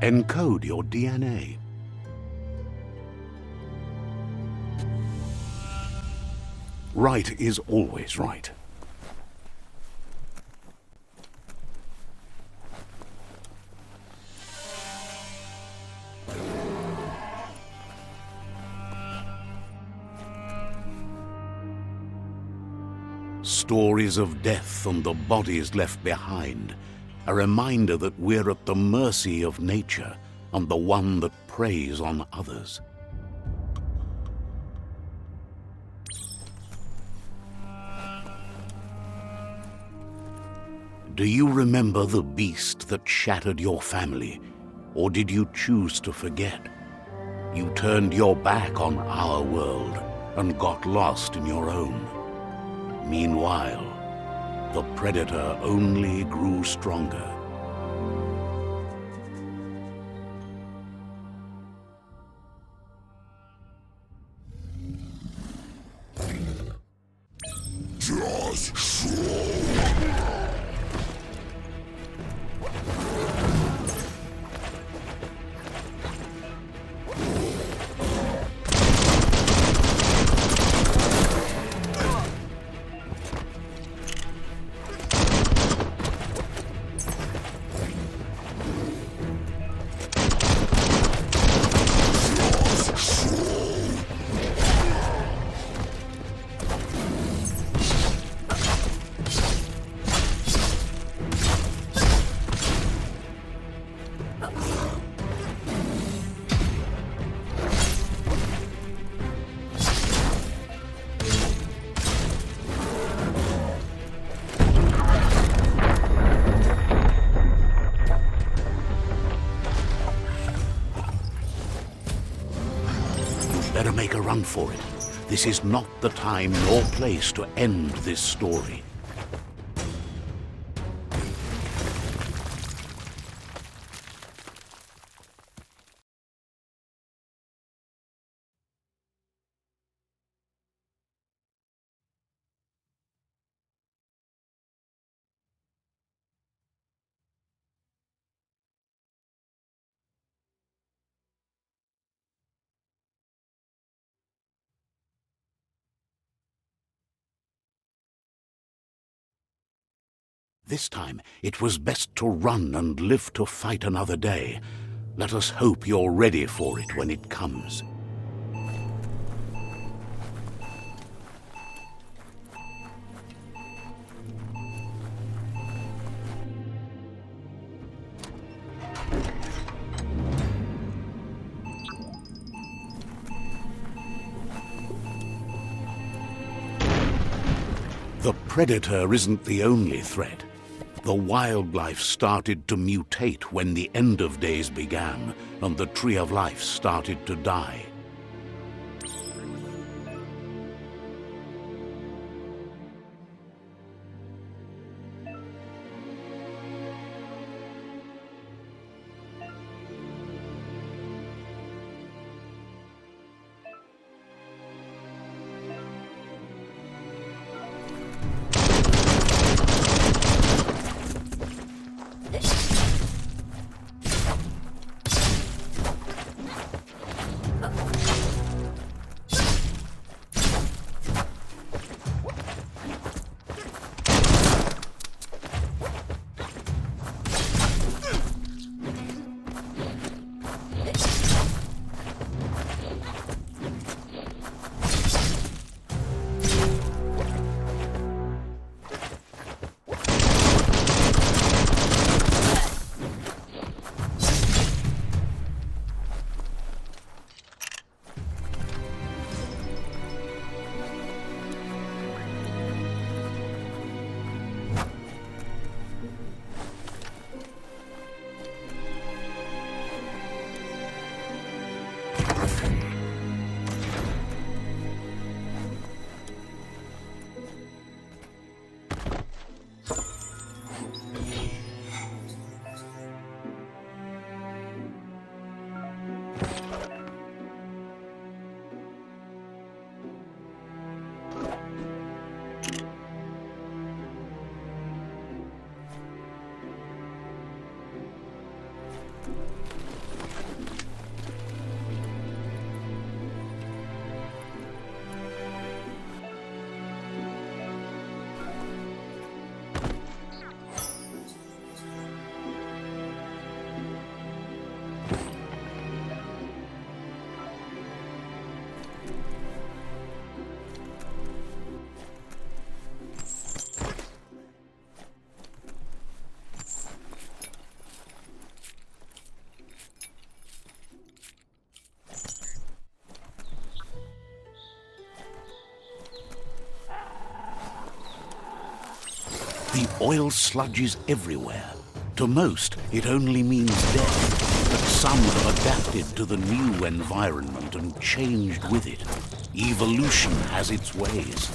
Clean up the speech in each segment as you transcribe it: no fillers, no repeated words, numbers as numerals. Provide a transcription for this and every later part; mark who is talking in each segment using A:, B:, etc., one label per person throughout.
A: Encode your DNA. Right is always right. Stories of death and the bodies left behind, a reminder that we're at the mercy of nature and the one that preys on others. Do you remember the beast that shattered your family, or did you choose to forget? You turned your back on our world and got lost in your own. Meanwhile, the predator only grew stronger. Better make a run for it. This is not the time nor place to end this story. This time, it was best to run and live to fight another day. Let us hope you're ready for it when it comes. The predator isn't the only threat. The wildlife started to mutate when the end of days began, and the tree of life started to die. The oil sludge is everywhere. To most, it only means death, but some have adapted to the new environment and changed with it. Evolution has its ways.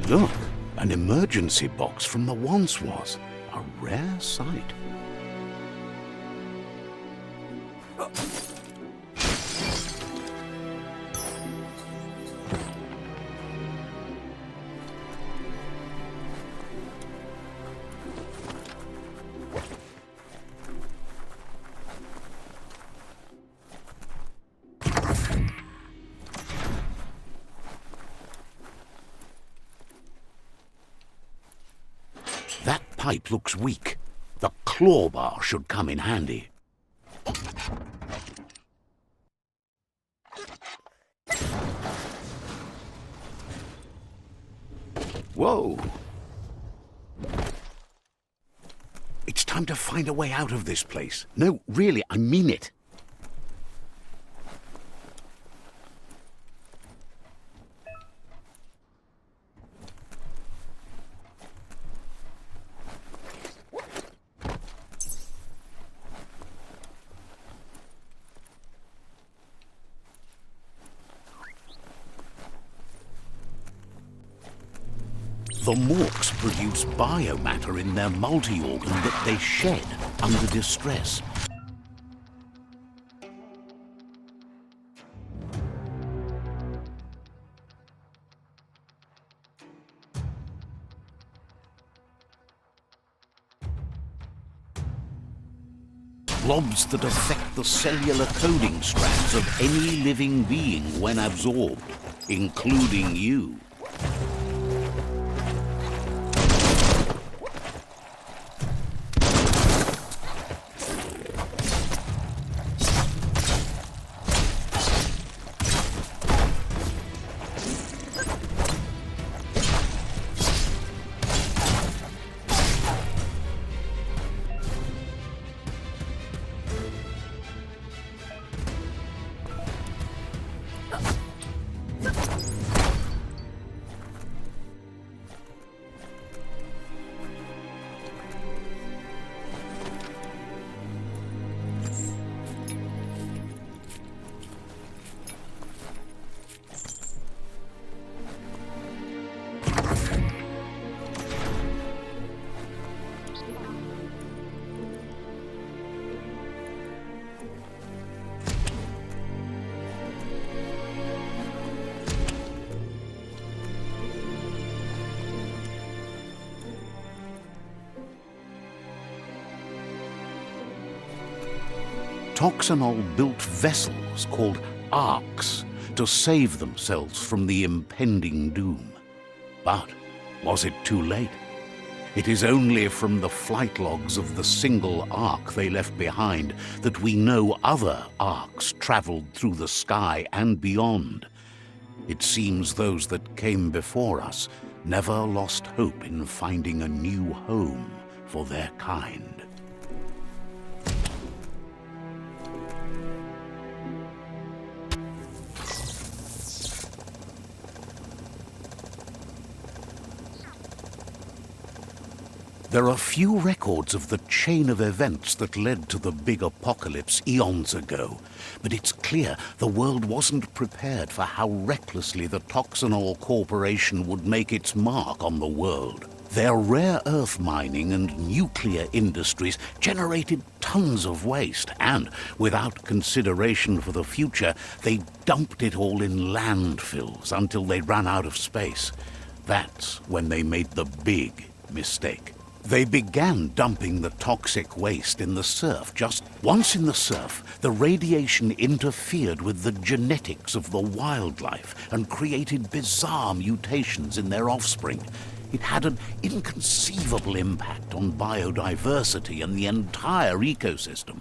A: Look, an emergency box from the once was. A rare sight. That pipe looks weak. The claw bar should come in handy. Whoa! It's time to find a way out of this place. No, really, I mean it. The Morks produce biomatter in their multi-organ that they shed under distress. Blobs that affect the cellular coding strands of any living being when absorbed, including you. Toxanol built vessels called arks to save themselves from the impending doom. But was it too late? It is only from the flight logs of the single ark they left behind that we know other arks traveled through the sky and beyond. It seems those that came before us never lost hope in finding a new home for their kind. There are few records of the chain of events that led to the big apocalypse eons ago, but it's clear the world wasn't prepared for how recklessly the Toxanol Corporation would make its mark on the world. Their rare earth mining and nuclear industries generated tons of waste, and without consideration for the future, they dumped it all in landfills until they ran out of space. That's when they made the big mistake. They began dumping the toxic waste in the surf. Just once in the surf, the radiation interfered with the genetics of the wildlife and created bizarre mutations in their offspring. It had an inconceivable impact on biodiversity and the entire ecosystem.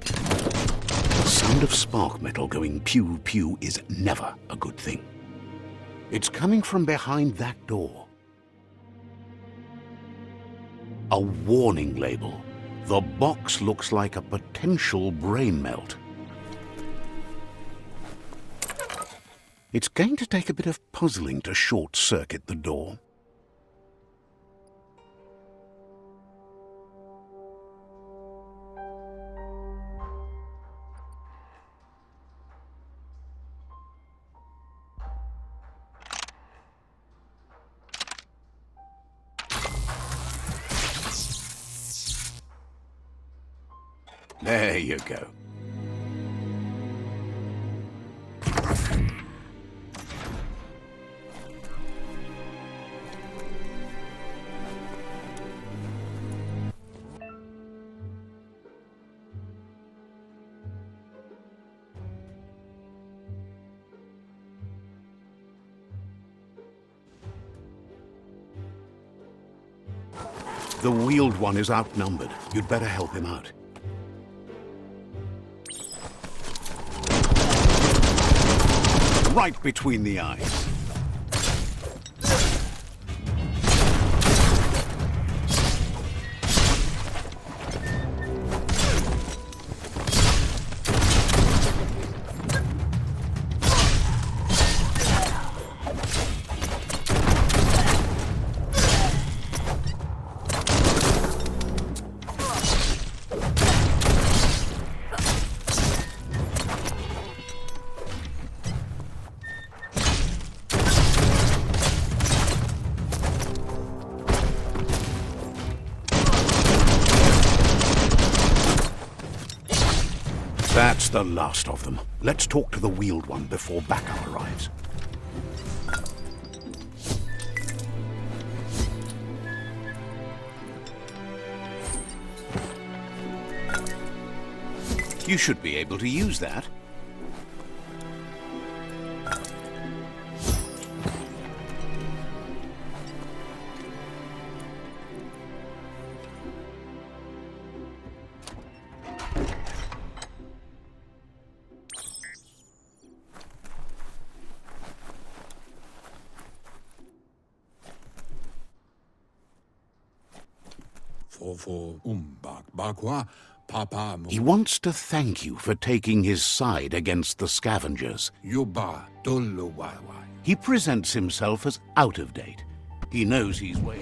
A: The sound of spark metal going pew-pew is never a good thing. It's coming from behind that door. A warning label. The box looks like a potential brain melt. It's going to take a bit of puzzling to short-circuit the door. There you go. The wheeled one is outnumbered. You'd better help him out. Right between the eyes. the last of them. Let's talk to the wheeled one before backup arrives. You should be able to use that. He wants to thank you for taking his side against the scavengers. He presents himself as out of date. He knows he's way...